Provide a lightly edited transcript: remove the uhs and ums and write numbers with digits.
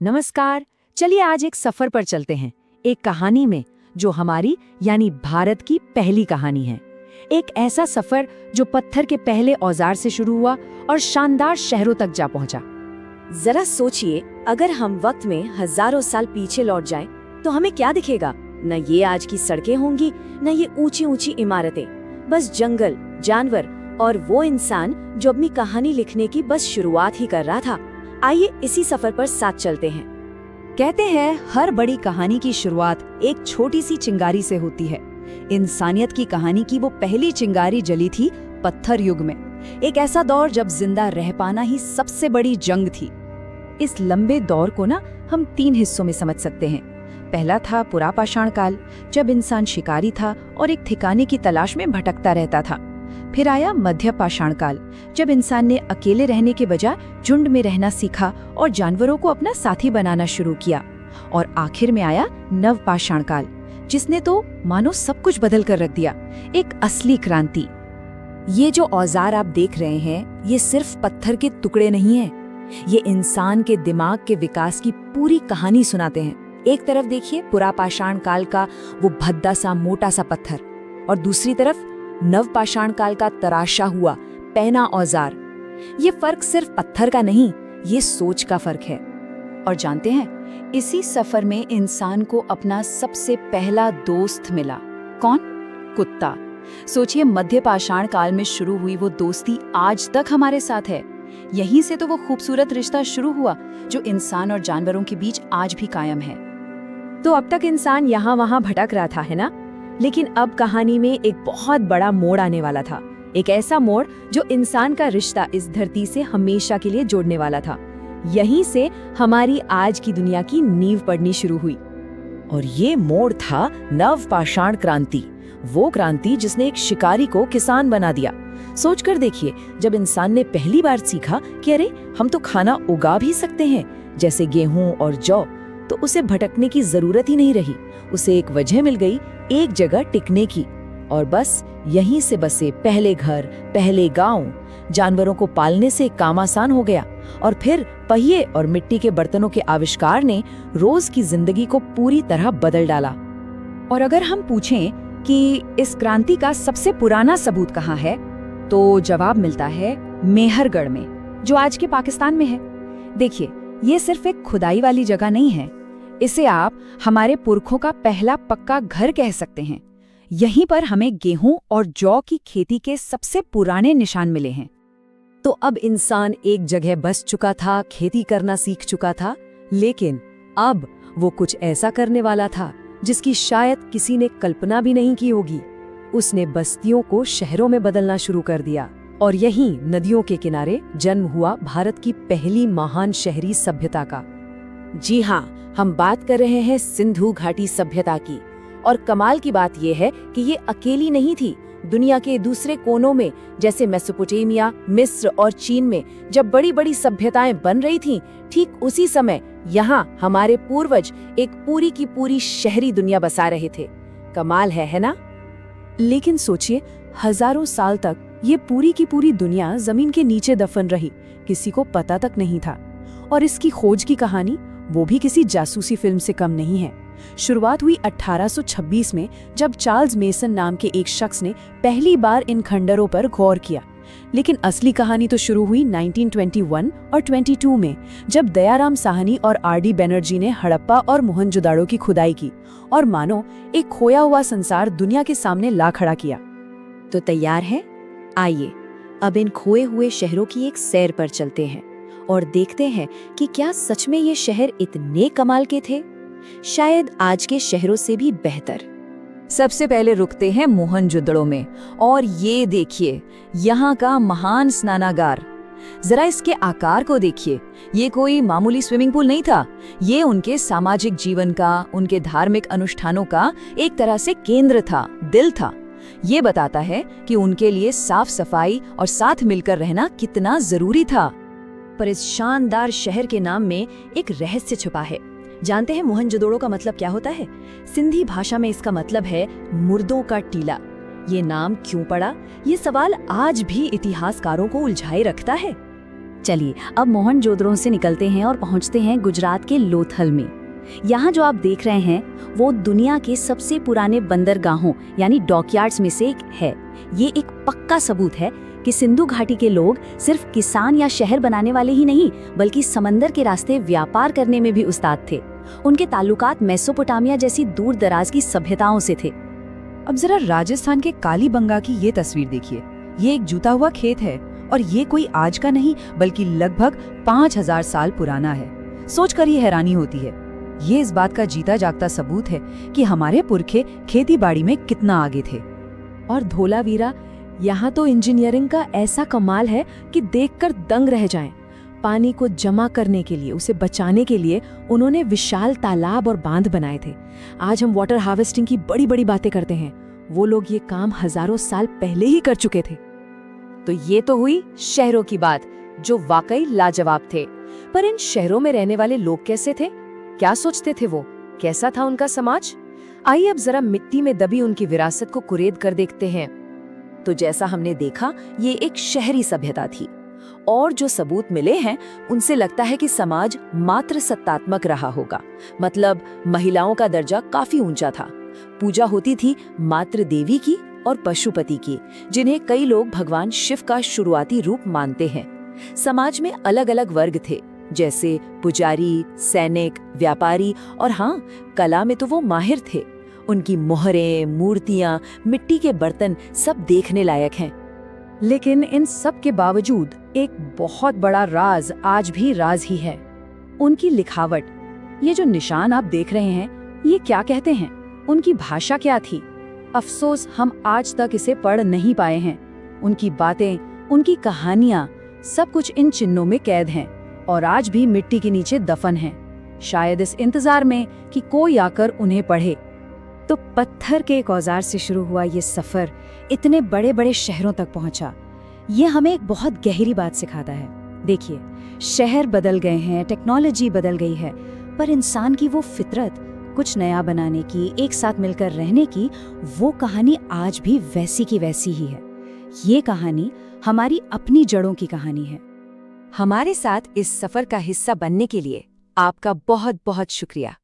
नमस्कार। चलिए आज एक सफर पर चलते हैं, एक कहानी में जो हमारी यानी भारत की पहली कहानी है। एक ऐसा सफर जो पत्थर के पहले औजार से शुरू हुआ और शानदार शहरों तक जा पहुंचा। जरा सोचिए, अगर हम वक्त में हजारों साल पीछे लौट जाएं, तो हमें क्या दिखेगा? न ये आज की सड़कें होंगी, न ये ऊंची ऊंची इमारतें, बस जंगल, जानवर और वो इंसान जो अपनी कहानी लिखने की बस शुरुआत ही कर रहा था। आइए इसी सफर पर साथ चलते हैं। कहते हैं हर बड़ी कहानी की शुरुआत एक छोटी सी चिंगारी से होती है। इंसानियत की कहानी की वो पहली चिंगारी जली थी पत्थर युग में, एक ऐसा दौर जब जिंदा रह पाना ही सबसे बड़ी जंग थी। इस लंबे दौर को ना हम 3 हिस्सों में समझ सकते हैं। पहला था पुरापाषाण काल, जब इंसान शिकारी था और एक ठिकाने की तलाश में भटकता रहता था। फिर आया मध्य पाषाण काल, जब इंसान ने अकेले रहने के बजाय झुंड में रहना सीखा और जानवरों को अपना साथी बनाना शुरू किया। और आखिर में आया नव पाषाण काल, जिसने तो मानो सब कुछ बदल कर रख दिया, एक असली क्रांति। ये जो औजार आप देख रहे हैं, ये सिर्फ पत्थर के टुकड़े नहीं हैं। ये इंसान के दिमाग के विकास की पूरी कहानी सुनाते हैं। एक तरफ देखिए पुरापाषाण काल का वो भद्दा सा मोटा सा पत्थर, और दूसरी तरफ नवपाषाण काल का तराशा हुआ पैना औजार। ये फर्क सिर्फ पत्थर का नहीं, ये सोच का फर्क है। और जानते हैं, इसी सफर में इंसान को अपना सबसे पहला दोस्त मिला। कौन? कुत्ता। सोचिए, मध्य पाषाण काल में शुरू हुई वो दोस्ती आज तक हमारे साथ है। यहीं से तो वो खूबसूरत रिश्ता शुरू हुआ जो इंसान और जानवरों के बीच आज भी कायम है। तो अब तक इंसान यहाँ वहाँ भटक रहा था, है ना? लेकिन अब कहानी में एक बहुत बड़ा मोड़ आने वाला था। एक ऐसा मोड़ जो इंसान का रिश्ता इस धरती से हमेशा के लिए जोड़ने वाला था। यहीं से हमारी आज की दुनिया की नींव पड़नी शुरू हुई। और ये मोड़ था नवपाषाण क्रांति, वो क्रांति जिसने एक शिकारी को किसान बना दिया। सोचकर देखिए, जब इंसान ने पहली बार सीखा कि अरे हम तो खाना उगा भी सकते हैं, जैसे गेहूं और जौ, तो उसे भटकने की जरूरत ही नहीं रही। उसे एक वजह मिल गई, एक जगह टिकने की। और बस यहीं से बसे पहले घर, पहले गांव। जानवरों को पालने से काम आसान हो गया, और फिर पहिए और मिट्टी के बर्तनों के आविष्कार ने रोज की जिंदगी को पूरी तरह बदल डाला। और अगर हम पूछें कि इस क्रांति का सबसे पुराना सबूत कहाँ है, तो जवाब मिलता है मेहरगढ़ में, जो आज के पाकिस्तान में है। देखिए, ये सिर्फ एक खुदाई वाली जगह नहीं है, इसे आप हमारे पुरखों का पहला पक्का घर कह सकते हैं। यहीं पर हमें गेहूं और जौ की खेती के सबसे पुराने निशान मिले हैं। तो अब इंसान एक जगह बस चुका था, खेती करना सीख चुका था, लेकिन अब वो कुछ ऐसा करने वाला था जिसकी शायद किसी ने कल्पना भी नहीं की होगी। उसने बस्तियों को शहरों में बदलना शुरू कर दिया, और यहीं नदियों के किनारे जन्म हुआ भारत की पहली महान शहरी सभ्यता का। जी हाँ, हम बात कर रहे हैं सिंधु घाटी सभ्यता की। और कमाल की बात यह है कि ये अकेली नहीं थी। दुनिया के दूसरे कोनों में, जैसे मेसोपोटामिया, मिस्र और चीन में जब बड़ी बड़ी सभ्यताएं बन रही थीं, ठीक उसी समय यहाँ हमारे पूर्वज एक पूरी की पूरी शहरी दुनिया बसा रहे थे। कमाल है ना? लेकिन सोचिए, हजारों साल तक ये पूरी की पूरी दुनिया जमीन के नीचे दफन रही, किसी को पता तक नहीं था। और इसकी खोज की कहानी वो भी किसी जासूसी फिल्म से कम नहीं है। शुरुआत हुई 1826 में, जब चार्ल्स मेसन नाम के एक शख्स ने पहली बार इन खंडरों पर गौर किया। लेकिन असली कहानी तो शुरू हुई 1921 और 22 में, जब दयाराम साहनी और आर.डी. बनर्जी ने हड़प्पा और मोहनजोदाड़ो की खुदाई की और मानो एक खोया हुआ संसार दुनिया के सामने ला खड़ा किया। तो तैयार है? आइए अब इन खोए हुए शहरों की एक सैर पर चलते हैं और देखते हैं कि क्या सच में ये शहर इतने कमाल के थे, शायद आज के शहरों से भी बेहतर। सबसे पहले रुकते हैं मोहनजोदड़ो में, और ये देखिए यहाँ का महान स्नानागार। जरा इसके आकार को देखिए, ये कोई मामूली स्विमिंग पूल नहीं था। ये उनके सामाजिक जीवन का, उनके धार्मिक अनुष्ठानों का एक तरह से केंद्र था, दिल था। ये बताता है कि उनके लिए साफ सफाई और साथ मिलकर रहना कितना जरूरी था। पर इस शानदार शहर के नाम में एक रहस्य छुपा है। जानते हैं मोहनजोदड़ो का मतलब क्या होता है? सिंधी भाषा में इसका मतलब है मुर्दों का टीला। ये नाम क्यों पड़ा, ये सवाल आज भी इतिहासकारों को उलझाए रखता है। चलिए अब मोहनजोदड़ो से निकलते हैं और पहुंचते हैं गुजरात के लोथल में। यहाँ जो आप देख रहे हैं वो दुनिया के सबसे पुराने बंदरगाहों यानी डॉकयार्ड्स में से एक है। ये एक पक्का सबूत है कि सिंधु घाटी के लोग सिर्फ किसान या शहर बनाने वाले ही नहीं बल्कि समंदर के रास्ते व्यापार करने में भी उस्ताद थे। उनके ताल्लुकात मेसोपोटामिया जैसी दूर दराज की सभ्यताओं से थे। अब जरा राजस्थान के कालीबंगा की ये तस्वीर देखिए। ये एक जुता हुआ खेत है और ये कोई आज का नहीं बल्कि लगभग 5000 साल पुराना है। सोचकर ये हैरानी होती है। ये इस बात का जीता जागता सबूत है कि हमारे पुरखे खेती बाड़ी में कितना आगे थे। और धोलावीरा, यहाँ तो इंजीनियरिंग का ऐसा कमाल है कि देखकर दंग रह जाएं। पानी को जमा करने के लिए, उसे बचाने के लिए उन्होंने विशाल तालाब और बांध बनाए थे। आज हम वाटर हार्वेस्टिंग की बड़ी बड़ी बातें करते हैं, वो लोग ये काम हजारों साल पहले ही कर चुके थे। तो ये तो हुई शहरों की बात, जो वाकई लाजवाब थे। पर इन शहरों में रहने वाले लोग कैसे थे? क्या सोचते थे वो? कैसा था उनका समाज? आइए अब जरा मिट्टी में दबी उनकी विरासत को कुरेद कर देखते हैं। तो जैसा हमने देखा, ये एक शहरी सभ्यता थी और जो सबूत मिले हैं उनसे लगता है कि समाज मात्र सत्तात्मक रहा होगा। मतलब महिलाओं का दर्जा काफी ऊंचा था। पूजा होती थी मात्र देवी की और पशुपति की, जिन्हें कई लोग भगवान शिव का शुरुआती रूप मानते हैं। समाज में अलग अलग वर्ग थे, जैसे पुजारी, सैनिक, व्यापारी और हाँ, कला में तो वो माहिर थे। उनकी मोहरें, मूर्तियां, मिट्टी के बर्तन सब देखने लायक हैं। लेकिन इन सब के बावजूद एक बहुत बड़ा राज आज भी राज ही है, उनकी लिखावट। ये जो निशान आप देख रहे हैं, ये क्या कहते हैं? उनकी भाषा क्या थी? अफसोस हम आज तक इसे पढ़ नहीं पाए हैं। उनकी बातें, उनकी कहानियां, सब कुछ इन चिन्हों में कैद हैं और आज भी मिट्टी के नीचे दफन हैं, शायद इस इंतजार में कि कोई आकर उन्हें पढ़े। तो पत्थर के एक औजार से शुरू हुआ ये सफर इतने बड़े बड़े शहरों तक पहुंचा। ये हमें एक बहुत गहरी बात सिखाता है। देखिए, शहर बदल गए हैं, टेक्नोलॉजी बदल गई है, पर इंसान की वो फितरत, कुछ नया बनाने की, एक साथ मिलकर रहने की, वो कहानी आज भी वैसी की वैसी ही है। ये कहानी हमारी अपनी जड़ों की कहानी है। हमारे साथ इस सफर का हिस्सा बनने के लिए आपका बहुत बहुत शुक्रिया।